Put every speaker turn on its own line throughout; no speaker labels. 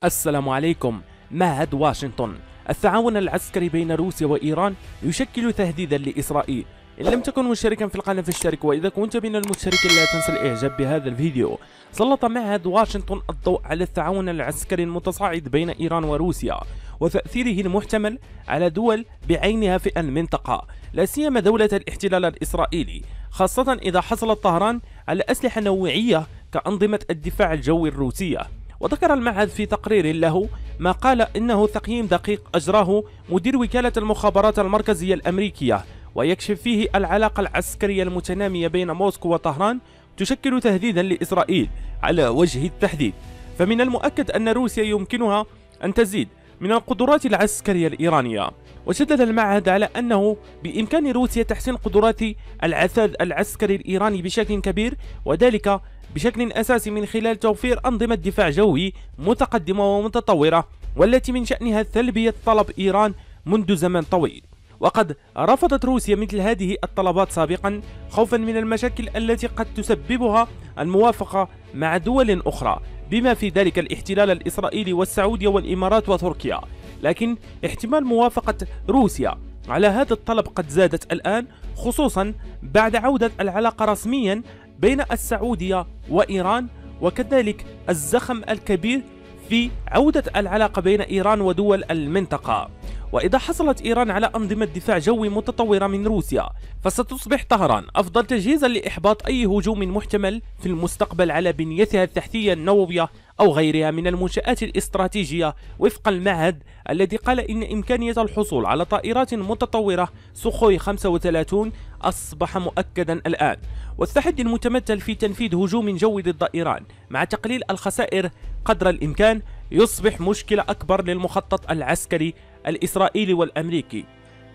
السلام عليكم. معهد واشنطن. التعاون العسكري بين روسيا وإيران يشكل تهديدا لإسرائيل. إن لم تكن مشتركا في القناة فاشترك، وإذا كنت من المشتركين لا تنسى الإعجاب بهذا الفيديو. سلط معهد واشنطن الضوء على التعاون العسكري المتصاعد بين إيران وروسيا وتأثيره المحتمل على دول بعينها في المنطقة، لا سيما دولة الاحتلال الإسرائيلي، خاصة إذا حصلت طهران على أسلحة نوعية كأنظمة الدفاع الجوي الروسية. وذكر المعهد في تقرير له ما قال إنه تقييم دقيق أجراه مدير وكالة المخابرات المركزية الأمريكية، ويكشف فيه العلاقة العسكرية المتنامية بين موسكو وطهران تشكل تهديدا لإسرائيل على وجه التحديد. فمن المؤكد أن روسيا يمكنها أن تزيد من القدرات العسكرية الإيرانية. وشدد المعهد على أنه بإمكان روسيا تحسين قدرات العتاد العسكري الإيراني بشكل كبير، وذلك بشكل أساسي من خلال توفير أنظمة دفاع جوي متقدمة ومتطورة، والتي من شأنها تلبية طلب إيران منذ زمن طويل. وقد رفضت روسيا مثل هذه الطلبات سابقا خوفا من المشاكل التي قد تسببها الموافقة مع دول أخرى، بما في ذلك الاحتلال الإسرائيلي والسعودية والإمارات وتركيا. لكن احتمال موافقة روسيا على هذا الطلب قد زادت الآن، خصوصا بعد عودة العلاقة رسميا بين السعودية وإيران، وكذلك الزخم الكبير في عودة العلاقة بين إيران ودول المنطقة. وإذا حصلت إيران على أنظمة دفاع جوي متطورة من روسيا، فستصبح طهران أفضل تجهيزا لإحباط أي هجوم محتمل في المستقبل على بنيتها التحتية النووية أو غيرها من المنشآت الاستراتيجية، وفق المعهد الذي قال إن إمكانية الحصول على طائرات متطورة سوخوي 35 أصبح مؤكدا الآن. والتحدي المتمثل في تنفيذ هجوم جوي ضد إيران مع تقليل الخسائر قدر الإمكان يصبح مشكلة أكبر للمخطط العسكري الإسرائيلي والأمريكي.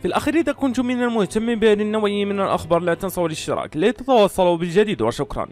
في الأخير، إذا كنتم من المهتمين بهذه النوعية من الأخبار لا تنسوا الاشتراك لتتواصلوا بالجديد، وشكرا.